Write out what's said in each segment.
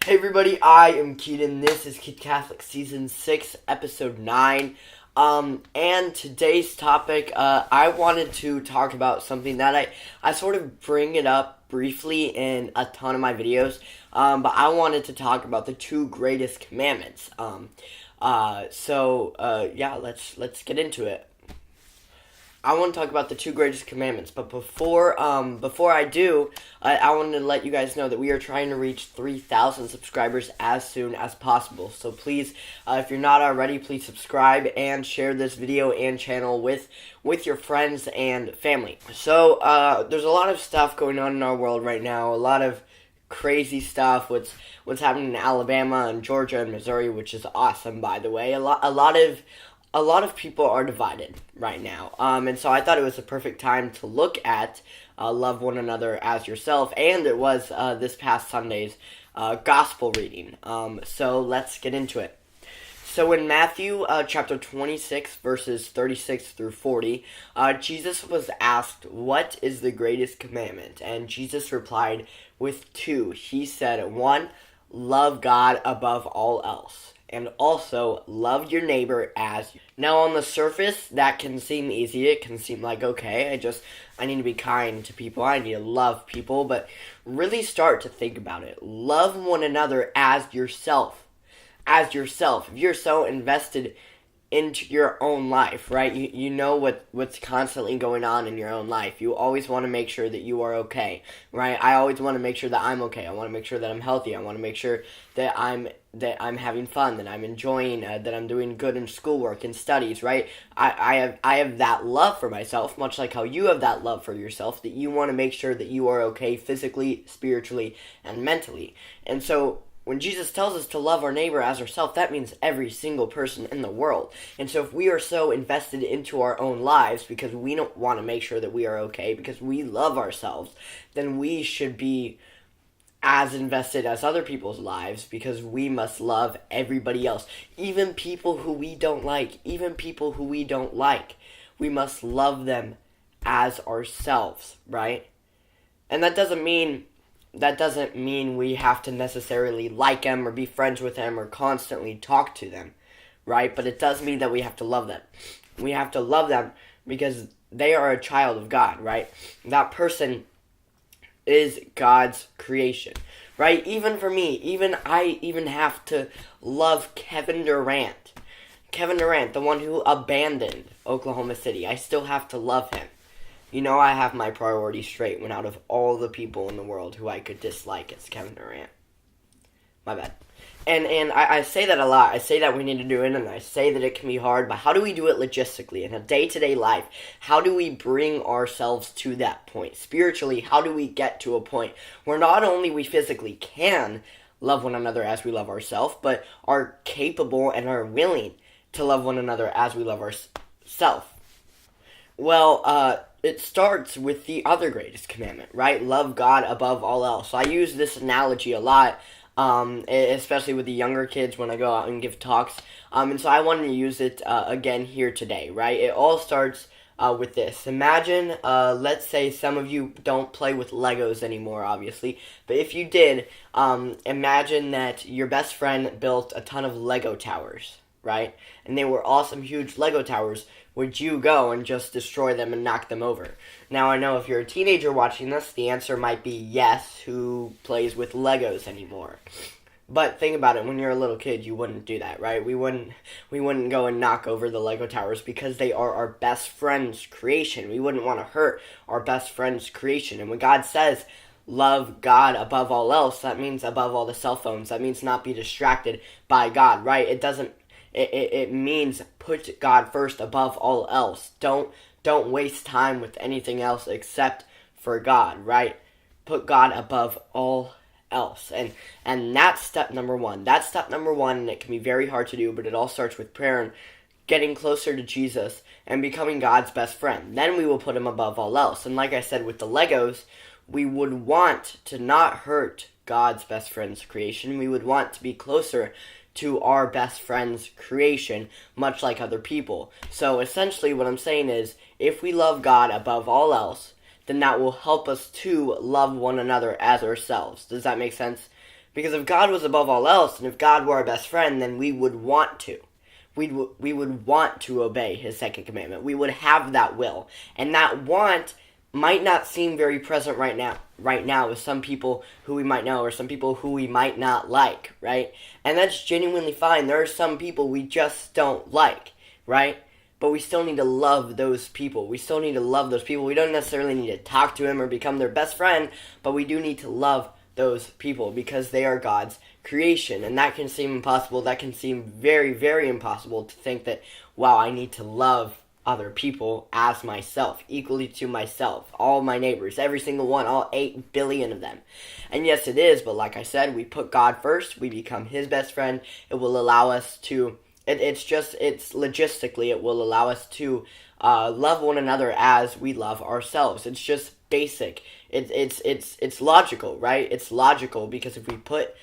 Hey everybody, I am Keaton. This is Kid Catholic Season 6, Episode 9. And today's topic, I wanted to talk about something that I sort of bring it up briefly in a ton of my videos, but I wanted to talk about the two greatest commandments. Yeah, let's get into it. I want to talk about the two greatest commandments, but before I do, I wanted to let you guys know that we are trying to reach 3,000 subscribers as soon as possible. So please, if you're not already, please subscribe and share this video and channel with your friends and family. So there's a lot of stuff going on in our world right now, a lot of crazy stuff. What's happening in Alabama and Georgia and Missouri, which is awesome, by the way. A lot of people are divided right now, and so I thought it was the perfect time to look at love one another as yourself, and it was this past Sunday's gospel reading. So let's get into it. So in Matthew chapter 26, verses 36 through 40, Jesus was asked, "What is the greatest commandment?" And Jesus replied with two. He said, "One, love God above all else, and also love your neighbor as you." Now, on the surface, that can seem easy. It can seem like, okay, I need to be kind to people. I need to love people. But really start to think about it. Love one another as yourself. As yourself. If you're so invested into your own life, right? You know what's constantly going on in your own life. You always want to make sure that you are okay, right? I always want to make sure that I'm okay. I want to make sure that I'm healthy. I want to make sure that I'm having fun, that I'm enjoying, that I'm doing good in schoolwork and studies, right? I have that love for myself, much like how you have that love for yourself, that you want to make sure that you are okay physically, spiritually, and mentally. And so when Jesus tells us to love our neighbor as ourselves, that means every single person in the world. And so if we are so invested into our own lives because we don't want to make sure that we are okay, because we love ourselves, then we should be as invested as other people's lives, because we must love everybody else. Even people who we don't like. We must love them as ourselves, right? And that doesn't mean we have to necessarily like them or be friends with them or constantly talk to them, right? But it does mean that we have to love them. We have to love them because they are a child of God, right? That person is God's creation, right? Even for me, I have to love Kevin Durant. Kevin Durant, the one who abandoned Oklahoma City. I still have to love him. You know, I have my priorities straight when out of all the people in the world who I could dislike, it's Kevin Durant. My bad. And I say that a lot. I say that we need to do it, and I say that it can be hard, but how do we do it logistically in a day-to-day life? How do we bring ourselves to that point? Spiritually, how do we get to a point where not only we physically can love one another as we love ourselves, but are capable and are willing to love one another as we love ourselves? Well, it starts with the other greatest commandment, right? Love God above all else. So I use this analogy a lot, especially with the younger kids when I go out and give talks. And so I wanted to use it again here today, right? It all starts with this. Imagine, let's say some of you don't play with Legos anymore, obviously. But if you did, imagine that your best friend built a ton of Lego towers, right? And they were awesome, huge Lego towers. Would you go and just destroy them and knock them over? Now, I know if you're a teenager watching this, the answer might be yes, who plays with Legos anymore? But think about it, when you're a little kid, you wouldn't do that, right? We wouldn't go and knock over the Lego towers because they are our best friend's creation. We wouldn't want to hurt our best friend's creation. And when God says, love God above all else, that means above all the cell phones. That means not be distracted by God, right? It means put God first above all else. Don't waste time with anything else except for God, right? Put God above all else. And that's step number one. That's step number one, and it can be very hard to do, but it all starts with prayer and getting closer to Jesus and becoming God's best friend. Then we will put him above all else. And like I said with the Legos, we would want to not hurt God's best friend's creation. We would want to be closer to our best friend's creation, much like other people. So essentially what I'm saying is, if we love God above all else, then that will help us to love one another as ourselves. Does that make sense? Because if God was above all else, and if God were our best friend, then we would want to. We would want to obey his second commandment. We would have that will. And that want might not seem very present right now with some people who we might know or some people who we might not like, right? And that's genuinely fine. There are some people we just don't like, right? But we still need to love those people. We still need to love those people. We don't necessarily need to talk to them or become their best friend, but we do need to love those people because they are God's creation. And that can seem impossible. That can seem very, very impossible to think that, wow, I need to love other people as myself, equally to myself, all my neighbors, every single one, all 8 billion of them. And yes, it is, but like I said, we put God first, we become his best friend. It will allow us to, it's logistically, it will allow us to love one another as we love ourselves. It's just basic. It's logical, right? It's logical because if we put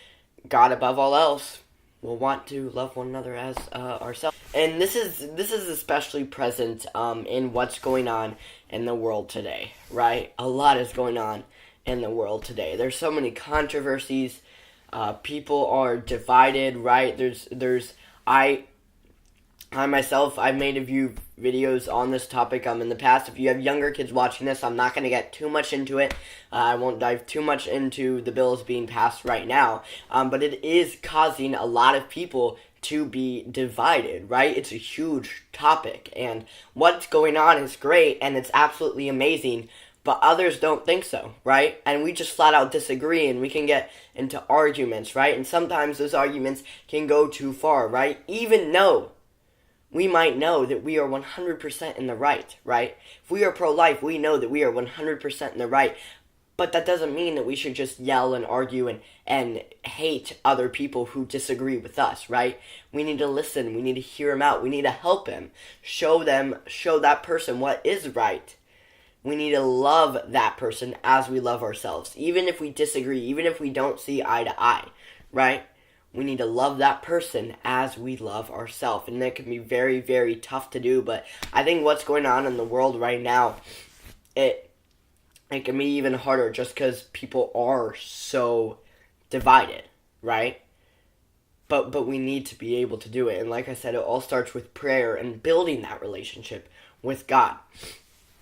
God above all else, we'll want to love one another as ourselves. And this is especially present in what's going on in the world today, right? A lot is going on in the world today. There's so many controversies. People are divided, right? I myself, I've made a few videos on this topic in the past. If you have younger kids watching this, I'm not going to get too much into it. I won't dive too much into the bills being passed right now. But it is causing a lot of people to be divided, right? It's a huge topic. And what's going on is great, and it's absolutely amazing. But others don't think so, right? And we just flat out disagree, and we can get into arguments, right? And sometimes those arguments can go too far, right? Even though we might know that we are 100% in the right, right? If we are pro-life, we know that we are 100% in the right. But that doesn't mean that we should just yell and argue and hate other people who disagree with us, right? We need to listen. We need to hear them out. We need to help them. Show that person what is right. We need to love that person as we love ourselves. Even if we disagree, even if we don't see eye to eye, right? We need to love that person as we love ourselves. And that can be very, very tough to do. But I think what's going on in the world right now, it can be even harder just because people are so divided, right? But we need to be able to do it. And like I said, it all starts with prayer and building that relationship with God.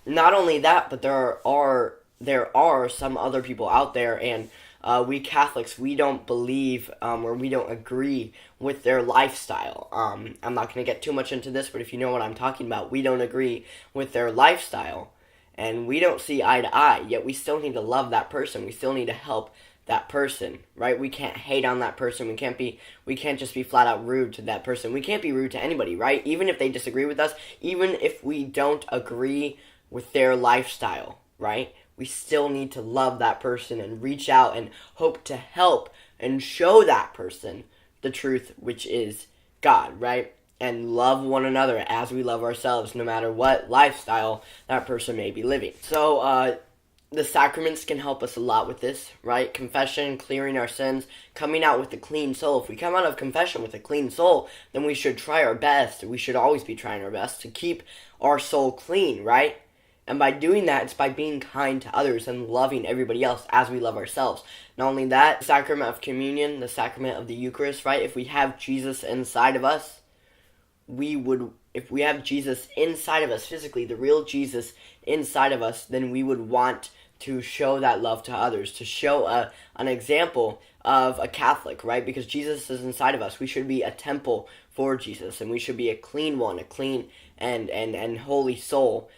Not only that, but there are some other people out there, and we Catholics, we don't believe or we don't agree with their lifestyle. I'm not going to get too much into this, but if you know what I'm talking about, we don't agree with their lifestyle, and we don't see eye to eye, yet we still need to love that person. We still need to help that person, right? We can't hate on that person. We can't just be flat out rude to that person. We can't be rude to anybody, right? Even if they disagree with us, even if we don't agree with their lifestyle, right? We still need to love that person and reach out and hope to help and show that person the truth, which is God, right? And love one another as we love ourselves, no matter what lifestyle that person may be living. So, the sacraments can help us a lot with this, right? Confession, clearing our sins, coming out with a clean soul. If we come out of confession with a clean soul, then we should try our best. We should always be trying our best to keep our soul clean, right? And by doing that, it's by being kind to others and loving everybody else as we love ourselves. Not only that, the sacrament of communion, the sacrament of the Eucharist, right? If we have Jesus inside of us, if we have Jesus inside of us physically, the real Jesus inside of us, then we would want to show that love to others, to show an example of a Catholic, right? Because Jesus is inside of us. We should be a temple for Jesus, and we should be a clean one, a clean and holy soul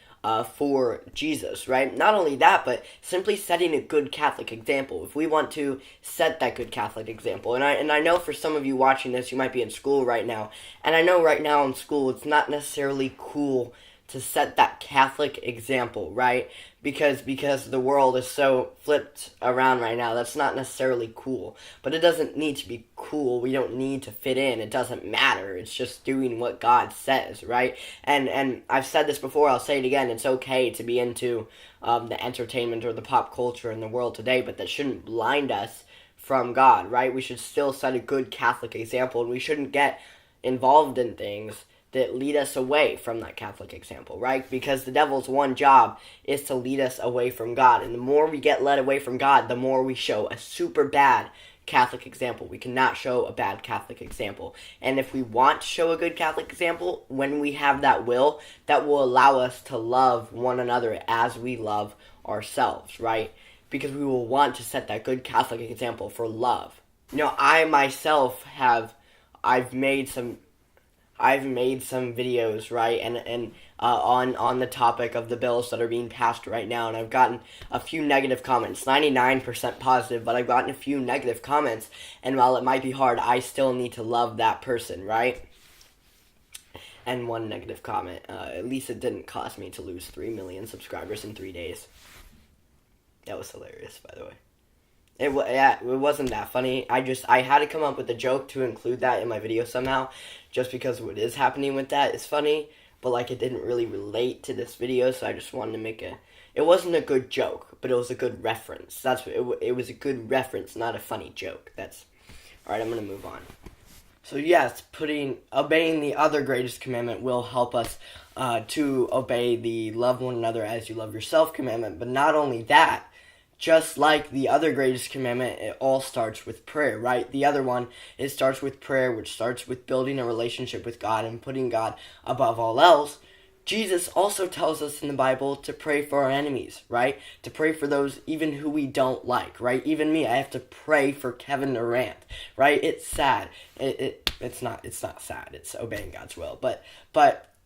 for Jesus, right? Not only that, but simply setting a good Catholic example. If we want to set that good Catholic example, and I know for some of you watching this, you might be in school right now, and I know right now in school it's not necessarily cool to set that Catholic example, right? Because the world is so flipped around right now, that's not necessarily cool. But it doesn't need to be cool. We don't need to fit in. It doesn't matter. It's just doing what God says, right? And I've said this before, I'll say it again, it's okay to be into the entertainment or the pop culture in the world today, but that shouldn't blind us from God, right? We should still set a good Catholic example, and we shouldn't get involved in things that lead us away from that Catholic example, right? Because the devil's one job is to lead us away from God. And the more we get led away from God, the more we show a super bad Catholic example. We cannot show a bad Catholic example. And if we want to show a good Catholic example, when we have that will allow us to love one another as we love ourselves, right? Because we will want to set that good Catholic example for love. I myself I've made some videos, right, and on the topic of the bills that are being passed right now, and I've gotten a few negative comments, 99% positive, but I've gotten a few negative comments, and while it might be hard, I still need to love that person, right? And one negative comment, at least it didn't cost me to lose 3 million subscribers in 3 days. That was hilarious, by the way. It wasn't that funny. I had to come up with a joke to include that in my video somehow, just because what is happening with that is funny, but like it didn't really relate to this video, so I just wanted to make it wasn't a good joke, but it was a good reference. It was a good reference, not a funny joke. Alright, I'm gonna move on. So yes, obeying the other greatest commandment will help us to obey the love one another as you love yourself commandment, but not only that, just like the other greatest commandment, it all starts with prayer, right? The other one, it starts with prayer, which starts with building a relationship with God and putting God above all else. Jesus also tells us in the Bible to pray for our enemies, right? To pray for those even who we don't like, right? Even me, I have to pray for Kevin Durant, right? It's sad. It's not sad. It's obeying God's will, but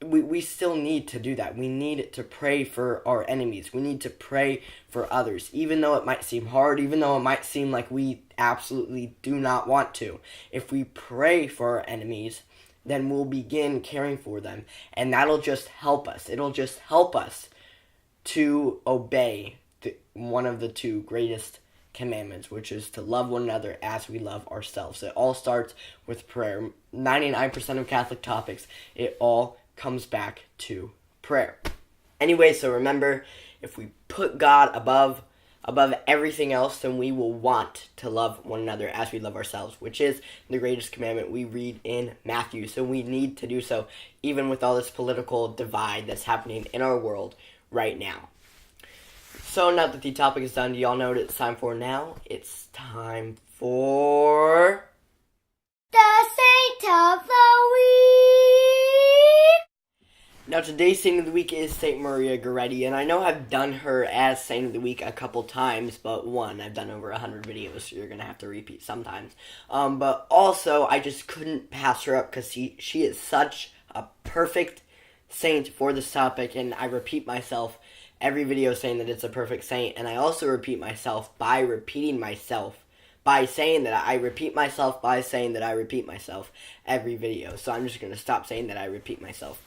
we still need to do that. We need to pray for our enemies. We need to pray for others, even though it might seem hard, even though it might seem like we absolutely do not want to. If we pray for our enemies, then we'll begin caring for them, and that'll just help us. It'll just help us to obey one of the two greatest commandments, which is to love one another as we love ourselves. It all starts with prayer. 99% of Catholic topics, it all comes back to prayer. Anyway, so remember, if we put God above everything else, then we will want to love one another as we love ourselves, which is the greatest commandment we read in Matthew. So we need to do so, even with all this political divide that's happening in our world right now. So now that the topic is done, do y'all know what it's time for now? It's time for the Saint of the Week. Now, today's Saint of the Week is Saint Maria Goretti, and I know I've done her as Saint of the Week a couple times, but I've done over 100 videos, so you're going to have to repeat sometimes. But also, I just couldn't pass her up because she is such a perfect saint for this topic, and I repeat myself every video saying that it's a perfect saint, and I also repeat myself by repeating myself, by saying that I repeat myself, by saying that I repeat myself every video. So I'm just going to stop saying that I repeat myself.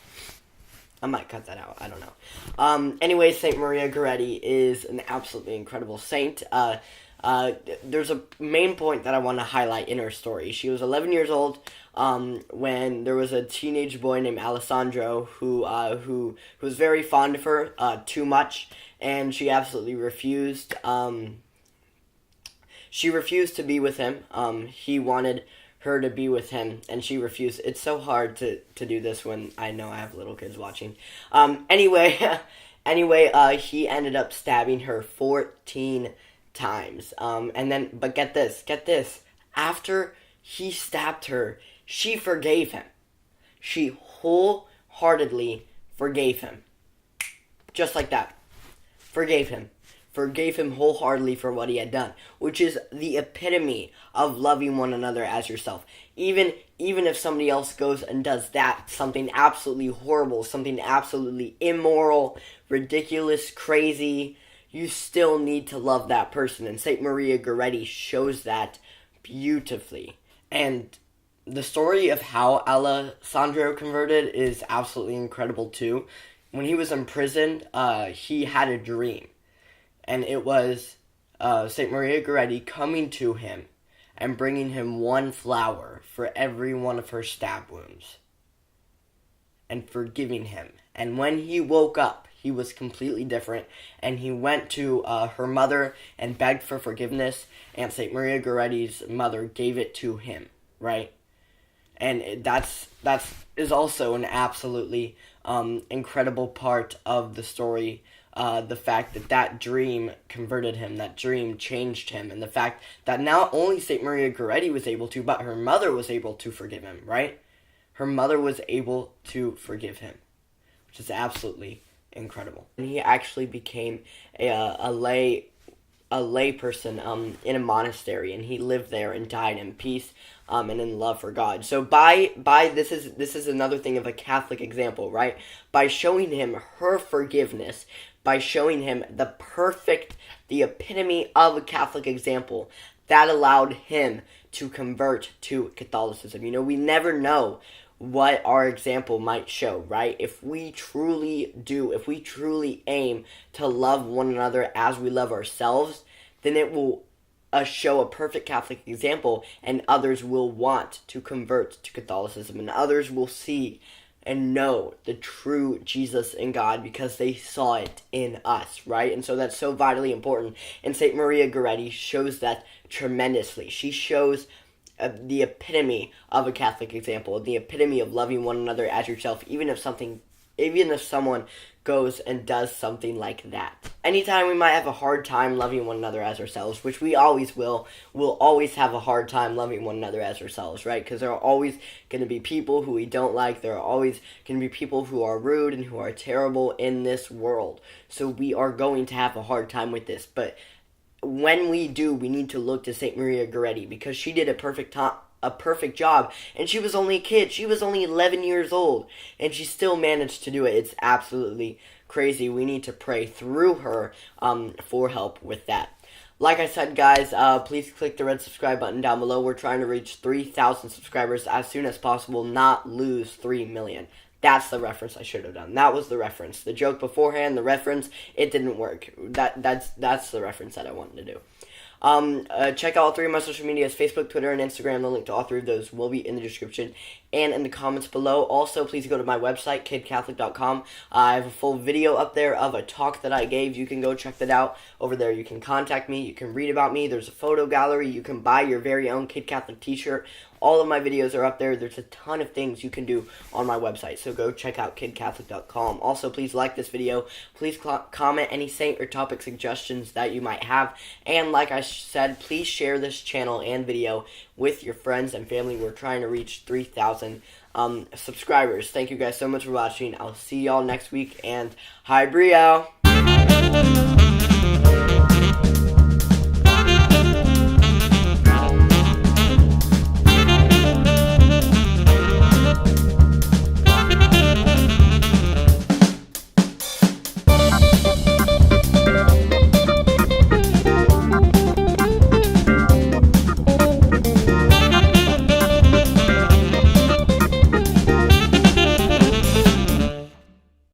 I might cut that out. I don't know. Anyway, Saint Maria Goretti is an absolutely incredible saint. There's a main point that I want to highlight in her story. She was 11 years old when there was a teenage boy named Alessandro who was very fond of her, too much, and she absolutely refused. She refused to be with him. He wanted her to be with him, and she refused. It's so hard to do this when I know I have little kids watching. Anyway, he ended up stabbing her 14 times. But get this. After he stabbed her, she forgave him. She wholeheartedly forgave him. Just like that. Forgave him wholeheartedly for what he had done, which is the epitome of loving one another as yourself. Even if somebody else goes and does that, something absolutely horrible, something absolutely immoral, ridiculous, crazy, you still need to love that person. And Saint Maria Goretti shows that beautifully. And the story of how Alessandro converted is absolutely incredible too. When he was imprisoned, he had a dream. And it was Saint Maria Goretti coming to him and bringing him one flower for every one of her stab wounds and forgiving him. And when he woke up, he was completely different, and he went to her mother and begged for forgiveness, and Saint Maria Goretti's mother gave it to him, right? And that's is also an absolutely incredible part of the story the fact that that dream converted him, that dream changed him, and the fact that not only St. Maria Goretti was able to, but her mother was able to forgive him, right? Her mother was able to forgive him, which is absolutely incredible. And he actually became a lay person in a monastery, and he lived there and died in peace and in love for God. So by this is another thing of a Catholic example, right? By showing him her forgiveness, by showing him the epitome of a Catholic example, that allowed him to convert to Catholicism. We never know what our example might show, right? If we truly aim to love one another as we love ourselves, then it will show a perfect Catholic example, and others will want to convert to Catholicism, and others will see and know the true Jesus and God because they saw it in us, right? And so that's so vitally important, and St. Maria Goretti shows that tremendously. She shows the epitome of a Catholic example, the epitome of loving one another as yourself, even if someone goes and does something like that. Anytime we might have a hard time loving one another as ourselves, which we always will, we'll always have a hard time loving one another as ourselves, right? Because there are always going to be people who we don't like. There are always going to be people who are rude and who are terrible in this world. So we are going to have a hard time with this, but when we do, we need to look to St. Maria Goretti, because she did a perfect job, and she was only a kid. She was only 11 years old, and she still managed to do it. It's absolutely crazy. We need to pray through her for help with that. Like I said, guys, please click the red subscribe button down below. We're trying to reach 3,000 subscribers as soon as possible, not lose 3 million. That's the reference I should have done. That was the reference. The joke beforehand, the reference, it didn't work. That's the reference that I wanted to do. Check out all three of my social medias, Facebook, Twitter, and Instagram. The link to all three of those will be in the description and in the comments below. Also, please go to my website, kidcatholic.com. I have a full video up there of a talk that I gave. You can go check that out over there. You can contact me. You can read about me. There's a photo gallery. You can buy your very own Kid Catholic t-shirt. All of my videos are up there. There's a ton of things you can do on my website, so go check out kidcatholic.com. Also, please like this video. Please comment any saint or topic suggestions that you might have. And like I said, please share this channel and video with your friends and family. We're trying to reach 3,000 subscribers. Thank you guys so much for watching. I'll see y'all next week, and hi, Brio!